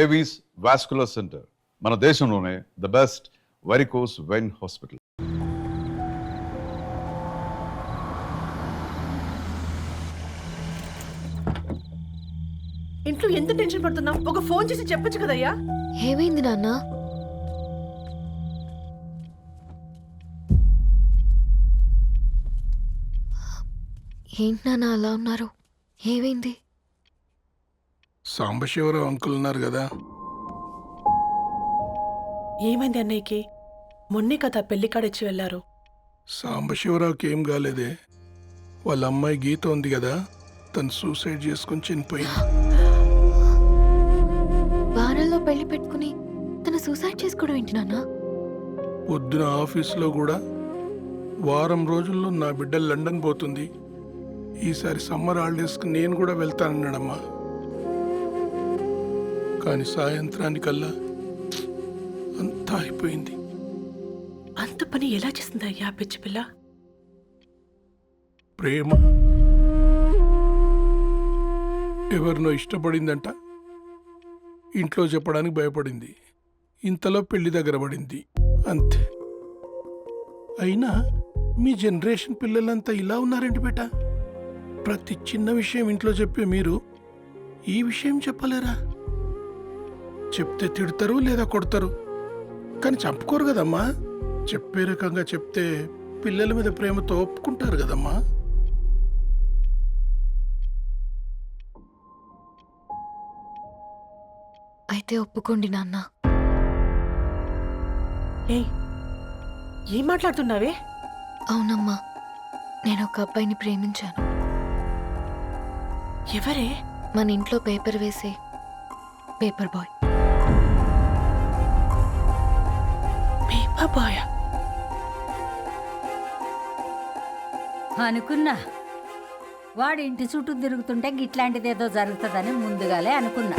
Avis vascular centre, మన దేశంలోనే the best varicose vein hospital. ఇంట్లో ఎంత టెన్షన్ పడుతున్నావు? ఒక ఫోన్ చేసి చెప్పొచ్చు కదయ్యా. ఏమైంది నాన్న? ఏంటి నాన్న అలా ఉన్నారు? ఏమైంది? సాంబశివరావు అంకుల్ ఉన్నారు కదా, ఏమైంది అన్నయ్యకి? మొన్నే కదా పెళ్లి కాడిచ్చి వెళ్ళారు. సాంబశివరావుకి ఏం కాలేదే. వాళ్ళ అమ్మాయి గీత ఉంది కదా, తను సూసైడ్ చేసుకుని చనిపోయింది. వారంలో పెళ్లి పెట్టుకుని తను సూసైడ్ చేసుకోవడం ఏంటి నాన్న? పొద్దున ఆఫీసులో కూడా వారం రోజుల్లో నా బిడ్డ లండన్ పోతుంది, ఈసారి సమ్మర్ హాలిడేస్కి నేను కూడా వెళ్తానన్నాడమ్మా. కానీ సాయంత్రానికల్లా అంతా అయిపోయింది. అంత పని ఎలా చేస్తుందయ్యా పిచ్చి పిల్ల? ప్రేమ ఎవరినో ఇష్టపడిందంట, ఇంట్లో చెప్పడానికి భయపడింది. ఇంతలో పెళ్లి దగ్గర పడింది, అంతే. అయినా మీ జనరేషన్ పిల్లలంతా ఇలా ఉన్నారేంటి బేట? ప్రతి చిన్న విషయం ఇంట్లో చెప్పే మీరు ఈ విషయం చెప్పలేరా? చెప్తే తిడతారు లేదా కొడతారు, కానీ చంపుకోరు కదమ్మా. చెప్పే రకంగా చెప్తే పిల్లల మీద ప్రేమతో ఒప్పుకుంటారు కదమ్మా. అయితే ఒప్పుకోండి నాన్న. ఏం మాట్లాడుతున్నావే? అవునమ్మా, నేను ఒక అబ్బాయిని ప్రేమించాను. ఎవరే? మన ఇంట్లో పేపర్ వేసే పేపర్ బాయ్. పేపర్ బాయ్ అనుకున్నా. వాడి ఇంటి చుట్టూ తిరుగుతుంటే గిట్లాంటిదేదో జరుగుతుందని ముందుగాలే అనుకున్నా.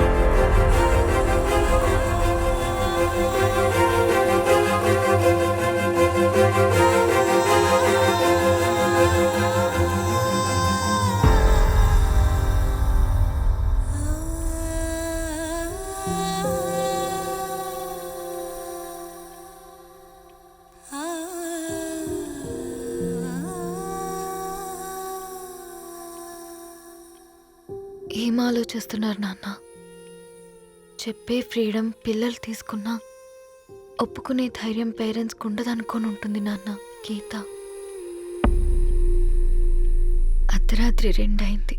ఏం ఆలోచిస్తున్నారు నాన్న? చెప్పే ఫ్రీడమ్ పిల్లలు తీసుకున్నా ఒప్పుకునే ధైర్యం పేరెంట్స్కి ఉండదనుకొని ఉంటుంది నాన్న. గీత అర్ధరాత్రి 2 అయింది.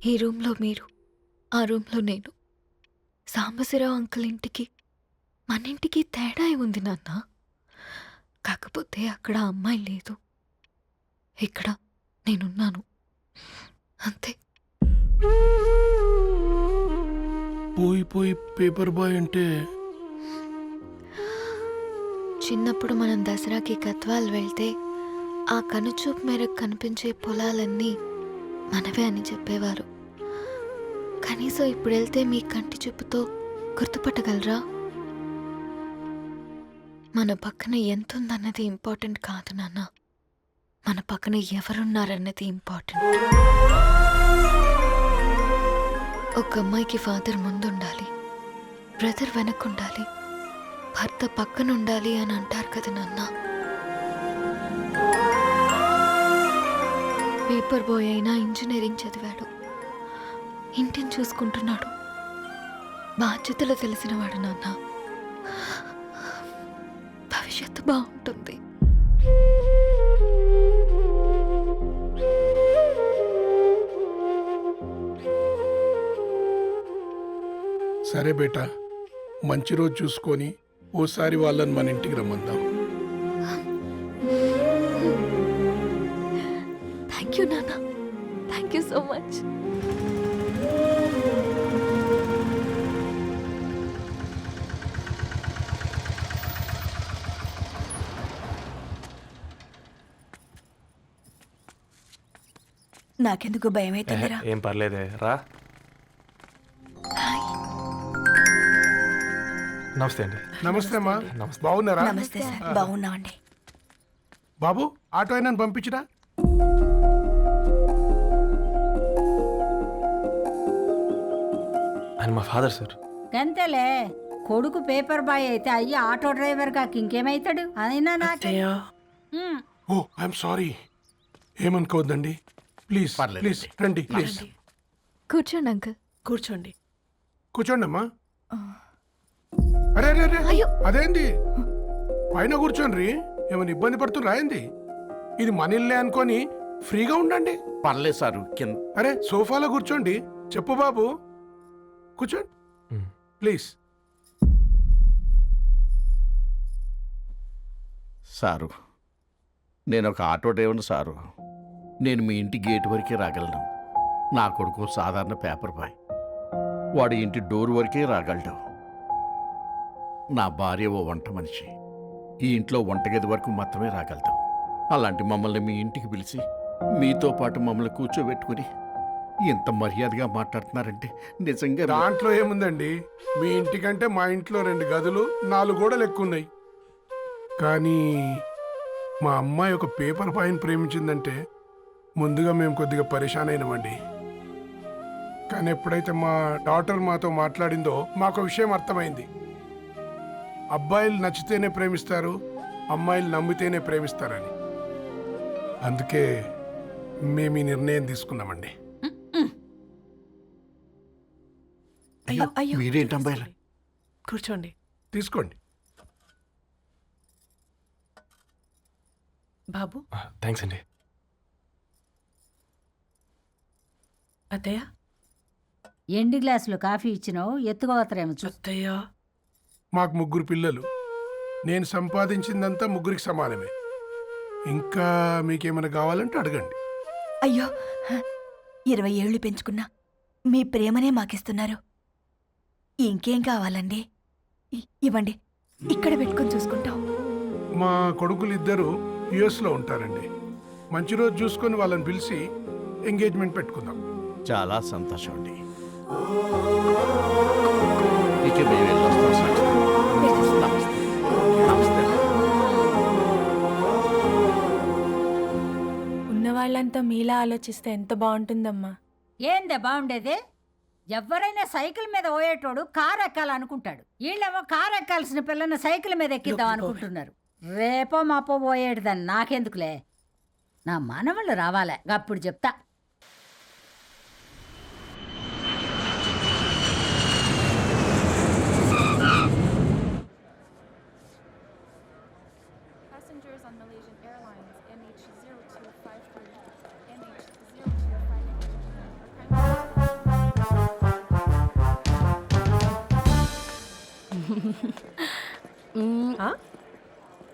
ఈ రూమ్లో మీరు, ఆ రూమ్లో నేను. సాంబశివరావు అంకుల్ ఇంటికి మన ఇంటికి తేడా ఉంది నాన్న. కాకపోతే అక్కడ అమ్మాయి లేదు, ఇక్కడ నేనున్నాను, అంతే. పోయి పేపర్ బాయ్ అంటే చిన్నప్పుడు మనం దసరాకి గద్వాల్ వెళ్తే ఆ కనుచూపు మేరకు కనిపించే పొలాలన్నీ మనవే అని చెప్పేవారు. కనీసం ఇప్పుడు వెళ్తే మీ కంటి చూపుతో గుర్తుపట్టగలరా? మన పక్కన ఎంతుందన్నది ఇంపార్టెంట్ కాదు నాన్న, మన పక్కన ఎవరున్నారన్నది ఇంపార్టెంట్. ఒక అమ్మాయికి ఫాదర్ ముందుండాలి, బ్రదర్ వెనకుండాలి, భర్త పక్కనుండాలి అని అంటారు కదా నాన్న. పేపర్ బాయ్ అయినా ఇంజనీరింగ్ చదివాడు, ఇంటిని చూసుకుంటున్నాడు, బాధ్యతలు తెలిసినవాడు నాన్న. భవిష్యత్తు బాగుంటుంది. సరే బేటా, మంచి రోజు చూసుకొని ఓసారి వాళ్ళని మన ఇంటికి రమ్మందాం. థ్యాంక్ యూ నాన్న, థ్యాంక్ యూ సో మచ్. నాకెందుకు భయం అవుతుందిరా. ఏం పర్లేదే, రా. నమస్తే అండి. నమస్తే అమ్మా, బాగున్నారా? నమస్తే సార్, బాగున్నామండి. బాబు, ఆటో అయినా పంపించరా? ఆయన మా ఫాదర్ సార్. గంతేలే కొడుకు పేపర్ బాయ్ అయితే అయ్యి ఆటో డ్రైవర్ కాక ఇంకేమైతాడు అయినా నాకే అత్తయ్య ఉమ్. ఓ ఐఎమ్ సారీ, ఏమనుకోవద్దండి. ప్లీజ్ ప్లీజ్ రండి, ప్లీజ్ కూర్చోండి అంకుల్. కూర్చోండి. కూర్చోండి అమ్మా. అరే అరే అరే, అదేంది పైన కూర్చోండి, ఏమైనా ఇబ్బంది పడుతున్నా ఏంది? ఇది మన ఇల్లే అనుకొని ఫ్రీగా ఉండండి. పర్లేదు సారు కింద. అరే సోఫాలో కూర్చోండి. చెప్పు బాబు, కూర్చోండి ప్లీజ్. సారు, నేను ఒక ఆటో డ్రైవర్ని సారు. నేను మీ ఇంటి గేట్ వరకే రాగలను. నా కొడుకు సాధారణ పేపర్ బాయ్, వాడి ఇంటి డోర్ వరకే రాగలడు. నా భార్య ఓ వంట మనిషి, ఈ ఇంట్లో వంటగది వరకు మాత్రమే రాగలదు. అలాంటి మమ్మల్ని మీ ఇంటికి పిలిచి మీతో పాటు మమ్మల్ని కూర్చోబెట్టుకుని ఎంత మర్యాదగా మాట్లాడుతున్నారంటే నిజంగా దాంట్లో ఏముందండి, మీ ఇంటికంటే మా ఇంట్లో 2 గదులు 4 గోడలు ఎక్కువ ఉన్నాయి. కానీ మా అమ్మాయి ఒక పేపర్ బాయ్ని ప్రేమించిందంటే ముందుగా మేము కొద్దిగా పరేషాన్ అయినామండి. కానీ ఎప్పుడైతే మా డాటర్ మాతో మాట్లాడిందో మాకు విషయం అర్థమైంది. అబ్బాయిలు నచ్చితేనే ప్రేమిస్తారు, అమ్మాయిలు నమ్మితేనే ప్రేమిస్తారని. అందుకే మేము ఈ నిర్ణయం తీసుకున్నామండి. అయ్యో అయ్యో మీరేంటి అమ్మాయిలు? కూర్చోండి. తీసుకోండి. బాబు థ్యాంక్స్ అండి. అత్తయ్య. ఎండి గ్లాసులో కాఫీ ఇచ్చినావు ఎత్తుకోవతరేమో చూ. అత్తయ్య మాకు 3 పిల్లలు. నేను సంపాదించిందంతా 3కి సమానమే. ఇంకా మీకేమైనా కావాలంటే అడగండి. అయ్యో 20 ఏళ్ళు పెంచుకున్నా మీ ప్రేమనే మాకిస్తున్నారు. ఇంకేం కావాలండి? ఇవ్వండి, ఇక్కడ పెట్టుకొని చూసుకుంటాం. మా కొడుకులు 2 యుఎస్లో ఉంటారండి. మంచి రోజు చూసుకొని వాళ్ళని పిలిచి ఎంగేజ్మెంట్ పెట్టుకుందాం. చాలా సంతోషం అండి. ఇక మేము వెళ్ళొస్తాం సార్. నమస్తే. నమస్తే. ఉన్న వాళ్ళంతా మీలా ఆలోచిస్తే ఎంత బాగుంటుందమ్మా. ఏందే బాగుండేది? ఎవరైనా సైకిల్ మీద పోయేటోడు కారు ఎక్కాలనుకుంటాడు. వీళ్ళేమో కారు ఎక్కాల్సిన పిల్లని సైకిల్ మీద ఎక్కిద్దాం అనుకుంటున్నారు. రేపో మాపో పోయేటిదని నాకెందుకులే, నా మనవళ్ళు రావాలే అప్పుడు చెప్తా. Passengers on Malaysian Airlines MH0253, ఆ?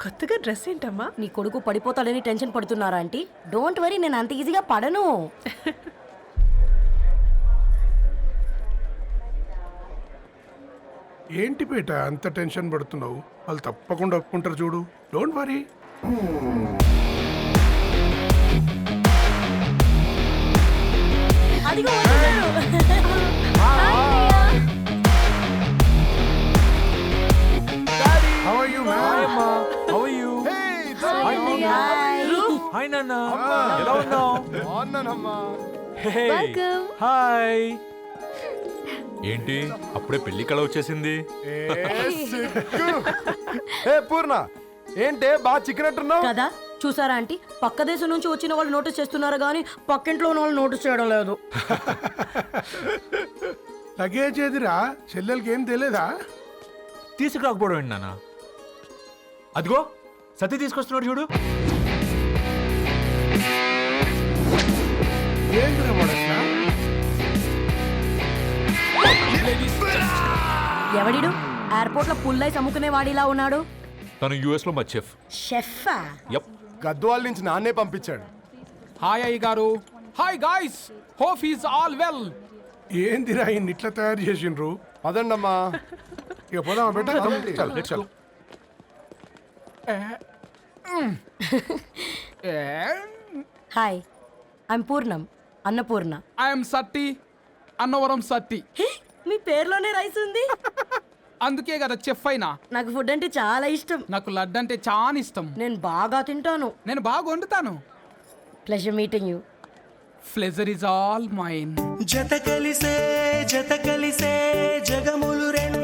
కొత్తగా డ్రెస్ ఏంటమ్మా? నీ కొడుకు పడిపోతాడని టెన్షన్ పడుతున్నారా ఆంటీ? డోంట్ వరీ, నేను అంత ఈజీగా పడను. ఏంటి పేట అంత టెన్షన్ పడుతున్నావు? వాళ్ళు తప్పకుండా ఒప్పుకుంటారు చూడు. Don't worry. అదిగో వచ్చేసారు. How are you, man? How are you? Hi నాన్న, ఎలా ఉన్నావు? వెల్కమ్. హాయ్. ఏంటి అప్పుడే పెళ్లి కళ వచ్చేసింది? పూర్ణ ఏంటే బాగా చిక్కినట్టున్నావు కదా, చూసారా ఆంటీ? పక్క దేశం నుంచి వచ్చిన వాళ్ళు నోటీస్ చేస్తున్నారు కానీ పక్కింట్లో ఉన్న వాళ్ళు నోటీస్ చేయడం లేదు. లగేజ్ ఏదిరా? చెల్లెలకి ఏం తెలియదా? తీసుకురాకపోవడం ఏంటి నాన్న? అదిగో సతీ తీసుకొస్తున్నాడు చూడు. ఏంటిరా వాడట్లా? ఎవడిడు ఎయిర్పోర్ట్ లో పుల్లైస్ అమ్ముకునే వాడిలా ఉన్నాడు? తను యుఎస్ లో మా చెఫ్. షెఫా? యప్. గద్వాల నుంచి నాన్నే పంపించాడు. హాయ్ అయ్య గారు. Hi guys, hope is all well. ఏందిరా ఇన్ని ఇట్లా తయారు చేసిండ్రు? పదండమ్మా. ఇక పోదామా బెట్ట? చల్. హాయ్, ఐమ్ పూర్ణం, అన్నపూర్ణ. ఐఎమ్ సత్తి, అన్నవరం సత్తి. మీ పేరులోనే రైస్ ఉంది. అందుకే కదా చెఫ్ అయినా. నాకు ఫుడ్ అంటే చాలా ఇష్టం. నాకు లడ్డు అంటే చాలా ఇష్టం. నేను బాగా తింటాను. నేను బాగా వండుతాను. Pleasure meeting you. Pleasure is all mine. జత కలిసే జగములు రెండు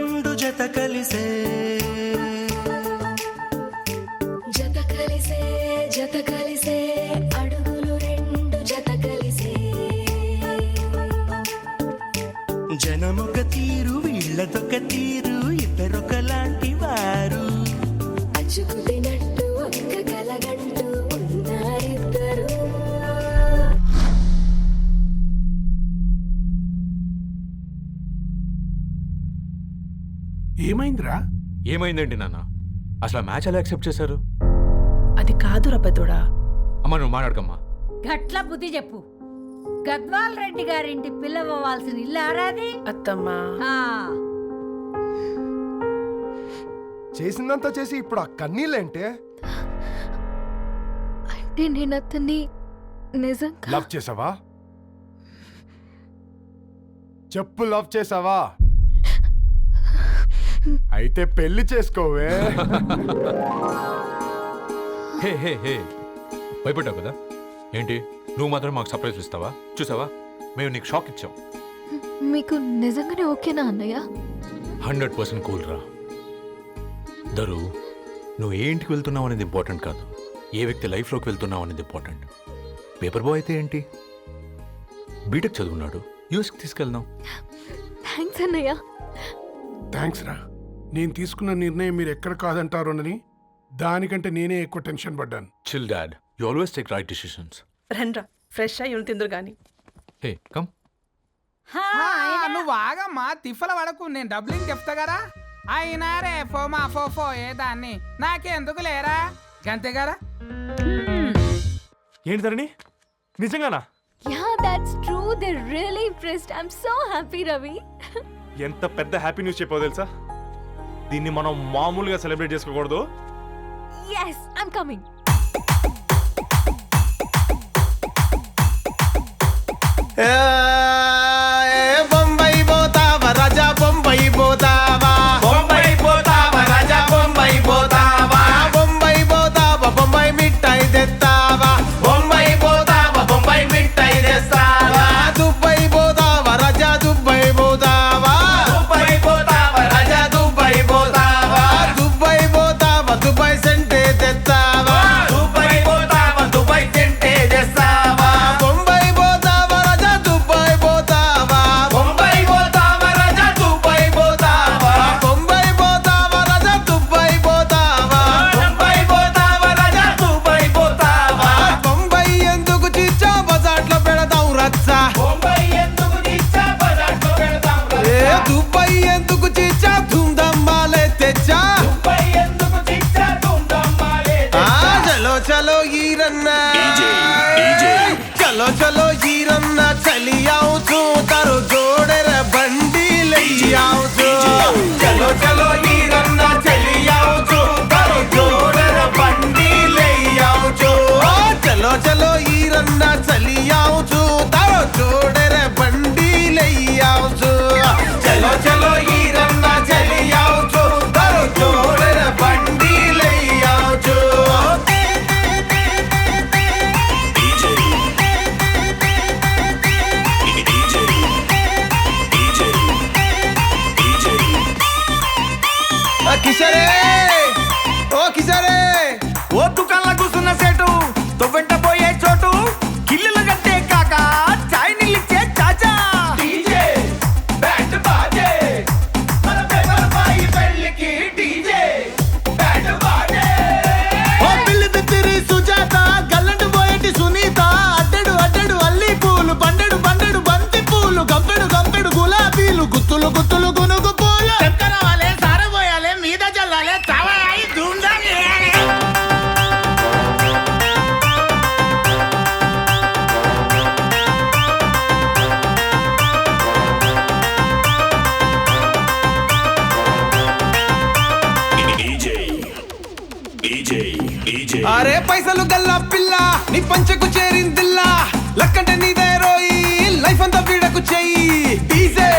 జత కలిసే అడుగులు రెండు జత కలిసే జనమొక తీరు వీళ్ళదొక తీరు ఇద్దరొకలాంటి వారు అచ్చుకుతినట్టు ఒక్క కలగంటూ ఉన్నారిద్దరు. ఏమైందిరా? ఏమైందండి నాన్న? అసలు ఆ మ్యాచ్ ఎలా యాక్సెప్ట్ చేశారు? అది కాదు రబ్బతోడా. అమ్మ నువ్వు మాట్లాడకమ్మా. గట్ల బుద్ధి చెప్పు. గద్వాల్ రెడ్డి గారింటి పిల్లవ్వాల్సిన ఇల్లు ఆరాది. అత్తమ్మా ఆ, చేసిందంతా చేసి ఇప్పుడు ఆ కన్నీళ్ళేంటే? అంటే నేను అతన్ని నిజంగా లవ్ చేసావా? చెప్పు, లవ్ చేసావా? అయితే పెళ్లి చేసుకోవే. హే హే హే భయపడ్డావు కదా ఏంటి? నువ్వు మాత్రం మాకు సర్ప్రైజ్ ఇస్తావా? చూసావా, మేము నీకు షాక్ ఇచ్చాం. మీకు నిజంగానే ఓకేనా అన్నయ్య? 100% కూల్ రా. దరు, నువ్వు ఏ ఇంటికి వెళ్తున్నావు అనేది ఇంపార్టెంట్ కాదు, ఏ వ్యక్తి లైఫ్లోకి వెళ్తున్నావు అనేది ఇంపార్టెంట్. పేపర్ బాయ్ అయితే ఏంటి, బీటెక్ చదువున్నాడు, యూఎస్కి తీసుకెళ్దాం. థ్యాంక్స్ అన్నయ్య. థ్యాంక్స్ రా. నేను తీసుకున్న నిర్ణయం మీరు ఎక్కడ కాదంటారోనని దానికంటే నేనే ఎక్కువ టెన్షన్ పడ్డాను. Chill dad, you always take right decisions. రండ్రా, ఫ్రెష్ అయ్యి ఉండి తిందురు గాని. Hey come. హా, నువ్వు ఆగమ్మా, తిఫల పడకు, నేను డబ్లింగ్ చెప్తా కదా. అయినా రే ఫోమా ఫోఫో ఏ దాన్ని నాకెందుకు లేరా గంతే కదా. ఏంటి ధరణి, నిజంగానా? Yeah that's true. They really impressed. I am so happy Ravi. ఎంత పెద్ద హ్యాపీ న్యూస్ చెప్పావు తెలుసా? దీన్ని మనం మామూలుగా సెలబ్రేట్ చేసుకోకూడదు. yes I'm coming. బొంబాయి పోతావా రాజా, బొంబాయి పోతావా, బొంబాయి పోతావా రాజా, బొంబాయి పోతావా, బొంబాయి పోతావా, బొంబాయి మిఠాయి తెస్తావా, బొంబాయి పోతావా, బొంబాయి మిఠాయి తెస్తావా, దుబాయ్ పోతావా రాజా, దుబాయ్ పోతావా, దుబాయ్ పోతావా రాజా, దుబాయ్ పోతావా, దుబాయ్ పోతావా, దుబాయ్ సెంటే తెస్తావా, దుబాయ్ పోతావా, దుబాయ్ సెంటే తెస్తావా, బొంబాయి పోతావా రాజా, దుబాయ్ పోతావా, బొంబాయి పోతావా రాజా, దుబాయ్ పోతావా, బొంబాయి పోతావా రాజా, దుబాయ్ పోతావా, బొంబాయి పోతావా రాజా, దుబాయ్ పోతావా, బొంబాయి ఎందుకు చిచ్చా బజార్లో పెడతాం రచ్చా, బొంబాయి ఎందుకు చిచ్చా బజార్లో పెడతాం రచ్చా, దుబాయ్ ఎందుకు చిచ్చా ధూమ్ధామాలే తెచ్చా, దుబాయ్ ఎందుకు చిచ్చా ధూమ్ధామాలే తెచ్చా, చలో చలో ఈరన్నా चलो चलो हीरन्ना चली आओ तू तारो जोड़े रे बंडी ले आओ तू, चलो चलो हीरन्ना चली आओ तू तारो जोड़े रे बंडी ले आओ तू, चलो चलो हीरन्ना चली आओ तू तारो जोड़े रे बंडी ले आओ तू, चलो चलो हीरन्ना चली आओ तू तारो जोड़े रे बंडी ले आओ तू. కిషరే ఓ కిషరే, ఓ దుకాణంలో కూర్చున్న సేటు తొవ్వెంట పోయే చోటు, కిల్లుల కట్టే కాక చాయ్ నీళ్ళిచ్చే చాచా, డీజే బ్యాండ్ బాజే మన పేపర్ బాయి పెళ్ళికి డీజే బ్యాండ్ బాజే, ఓ పిల్లి తిత్తిరి సుజాత గల్లంటు పోయేటి సునీత, అడ్డడు అడ్డడు అల్లి పూలు, బండెడు బండెడు బంతి పూలు, గంపెడు గంపెడు గులాబీలు, గుత్తులు గుత్తులు గునుగు పూలు, చక్కర వాలే సారబోయాలే మీద జల్లాలే చావాయి ధూమ్ధాం చేయాలి. అరే పైసలు గల్లా పిల్ల నీ పంచకు చేరిందిల్లా, లక్కంటే నీదే రోయి లైఫ్ అంతా వీడకు చెయ్యి, డీజే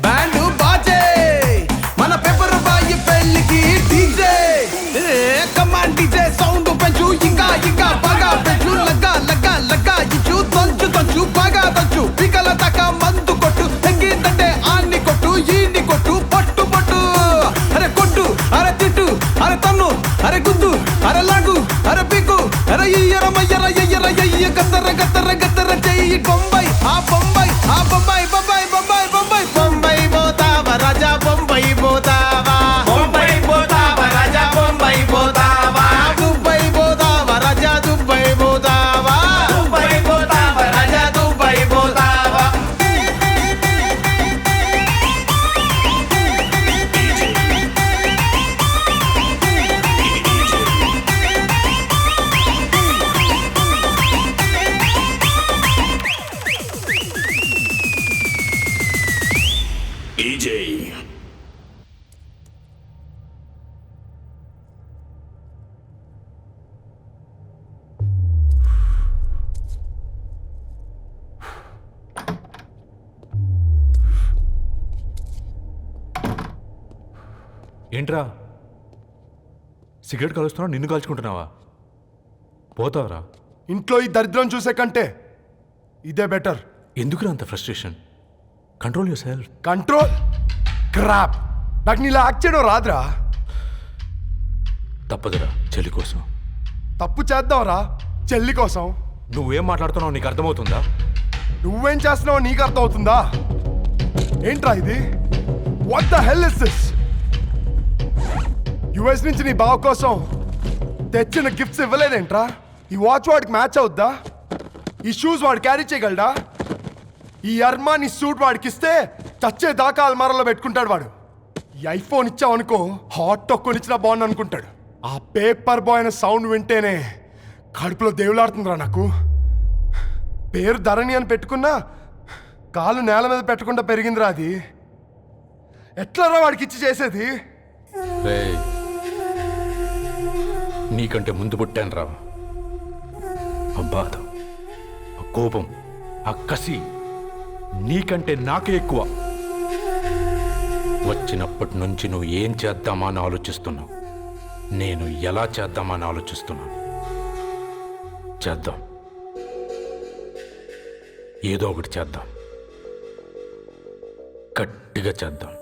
బ్యాండ్ బాజే మన పేపర్ బాయి పెళ్ళికి డీజే, కమాండ్ డీజే సౌండ్ పెంచు ఇంకా ఇంకా బాగా పెంచు, లగ్గా లగ్గా లగ్గా ఇచ్చు, తంచు తంచు బాగా తంచు, పికల దాకా మందు కొట్టు, తగ్గిందంటే ఆన్ని కొట్టు ఈన్ని కొట్టు, పట్టు పట్టు అరే కొట్టు అరే తిట్టు అరే తన్ను అరే గుద్దు అరే లాగు అరే పీకు అరే ఈ ఈ బొంబాయి ఆ బొంబాయి ఆ బొంబాయి బొంబాయి బొంబాయి బొంబాయి బొంబాయి పోతావా రాజా బొంబాయి పోతావా బొంబాయి పోతావా రాజా బొంబాయి పోతావా దుబాయ్ పోతావా రాజా దుబాయ్ పోతావా దుబాయ్ పోతావా రాజా దుబాయ్ పోతావా ఏంట్రా సిగరెట్ కాలుస్తున్నావు, నిన్ను కాల్చుకుంటున్నావా? పోతావరా? ఇంట్లో ఈ దరిద్రం చూసే కంటే ఇదే బెటర్. ఎందుకురా అంత frustration? Control your self. Control crap. నాకు నీలా యాక్ట్ చేయడం రాదురా. తప్పదురా, చెల్లి కోసం. తప్పు చేద్దాంరా చెల్లి కోసం. నువ్వేం మాట్లాడుతున్నావు నీకు అర్థమవుతుందా? నువ్వేం చేస్తున్నావో నీకు అర్థం అవుతుందా? ఏంట్రా ఇది? What the hell is this? US నుంచి నీ బావ కోసం తెచ్చిన గిఫ్ట్స్ ఇవ్వలేదేంట్రా? ఈ వాచ్ వాడికి మ్యాచ్ అవుద్దా? ఈ షూస్ వాడు క్యారీ చేయగలడా? ఈ అర్మానీ సూట్ వాడికి ఇస్తే చచ్చే దాకా అల్మారాలో పెట్టుకుంటాడు వాడు. ఈ ఐఫోన్ ఇచ్చావనుకో హాట్ టొక్కని ఇచ్చినా బాగుంది అనుకుంటాడు. ఆ పేపర్ బాయ్ అనే సౌండ్ వింటేనే కడుపులో దేవులాడుతుందిరా నాకు. పేరు ధరణి అని పెట్టుకున్నా కాలు నేల మీద పెట్టకుండా పెరిగిందిరా అది. ఎట్లరా వాడికి ఇచ్చి చేసేది? రేయ్, నీకంటే ముందు పుట్టాను రా. ఆ బాధ, ఆ కోపం, ఆ కసి నీకంటే నాకే ఎక్కువ. వచ్చినప్పటి నుంచి నువ్వు ఏం చేద్దామా అని ఆలోచిస్తున్నావు, నేను ఎలా చేద్దామా అని ఆలోచిస్తున్నాను. చేద్దాం, ఏదో ఒకటి చేద్దాం, గట్టిగా చేద్దాం.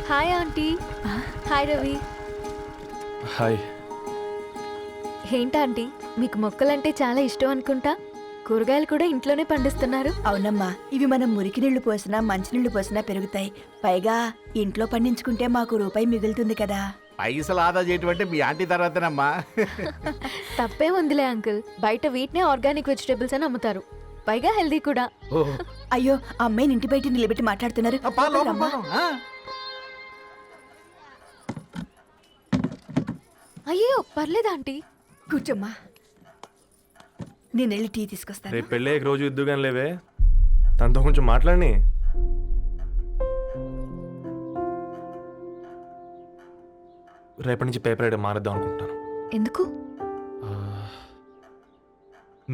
Hi aunty. Hi Ravi. Hi. ఏంటంటీ మీకు మొక్కలంటే చాలా ఇష్టం అనుకుంటా. కూరగాయలు కూడా ఇంట్లోనే పండిస్తున్నారు. అవునమ్మా, ఇవి మనం మురికి నీళ్లు పోసినా మంచినీళ్లు పోసినా పెరుగుతాయి. పైగా ఇంట్లో పండించుకుంటే మాకు రూపాయి మిగులుతుంది కదా. పైసలు ఆదా చేయటం అంటే మీ ఆంటీ తర్వాతనమ్మా. తప్పే ఉందిలే అంకుల్, బయట వీటినే ఆర్గానిక్ వెజిటేబుల్స్ అని అమ్ముతారు, పైగా హెల్దీ కూడా. అయ్యో, ఆ అమ్మాయిని ఇంటి బయట నిలబెట్టి మాట్లాడుతున్నారు. రమ్మా. అయ్యో పర్లేదు ఆంటీ, కూర్చోమ్మా. నేను వెళ్ళి టీ తీసుకొస్తాను. రేపు పెళ్ళి రోజు ఇద్దుగాని లేవే, తనతో కొంచెం మాట్లాడి. రేపటి నుంచి పేపర్ రైడ్ మారేద్దాం అనుకుంటాను. ఎందుకు?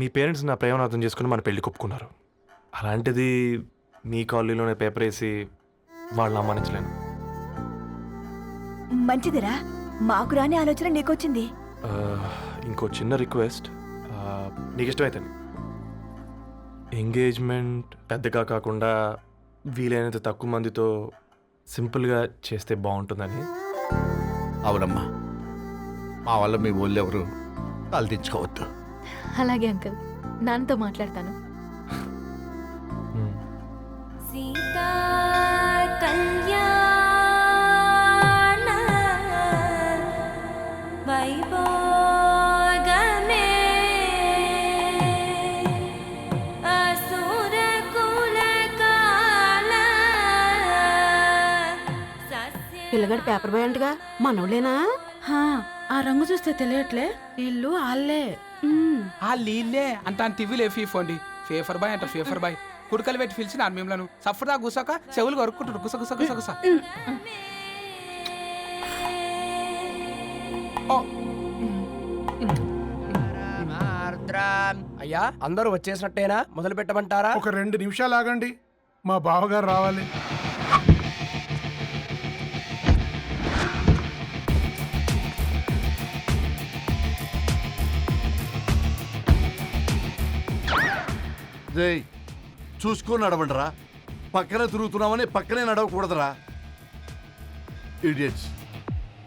మీ పేరెంట్స్ నా ప్రేమను అర్థం చేసుకుని మన పెళ్లి ఒప్పుకున్నారు. అలాంటిది మీ కాలనీలోనే పేపర్ వేసి వాళ్ళని అమ్మానించలేను. మంచిదిరా, మాకు రాని ఆలోచన నీకొచ్చింది. ఇంకో చిన్న రిక్వెస్ట్, నీకు ఇష్టమైతే ఎంగేజ్మెంట్ పెద్దగా కాకుండా వీలైనంత తక్కువ మందితో సింపుల్గా చేస్తే బాగుంటుందని. అవునమ్మా, మా వల్ల మీ ఊళ్ళో ఎవరు తలదించుకోవద్దు. అలాగే అంకుల్, నాన్నతో మాట్లాడతాను. సీతా కళ్యాణ వైభోగమే అసుర కుల కాల. పిల్లగాడు పేపర్ బాయ్ అంటగా మనోళ్ళేనా? ఆ రంగు చూస్తే తెలియట్లే, ఇల్లు ఆళ్ళే. ఆ లీల్లే అంత టీవీలో ఫీఫోండి. ఫేఫర్ బాయ్ అంట, ఫేఫర్ బాయ్. కుడుకలు పెట్టి పిలిచిన మిమ్మలను సఫర్దా గుసక చెవులు కొరుక్కుంటారు. గుస గుస గుస గుస. అయ్యా, అందరూ వచ్చేసినట్టేనా? మొదలు పెట్టమంటారా? ఒక 2 నిమిషాలు ఆగండి, మా బావగారు రావాలి. చూసుకొని నడవండిరా. పక్కనే తిరుగుతున్నామని పక్కనే నడవకూడదురా. ఇడియట్స్.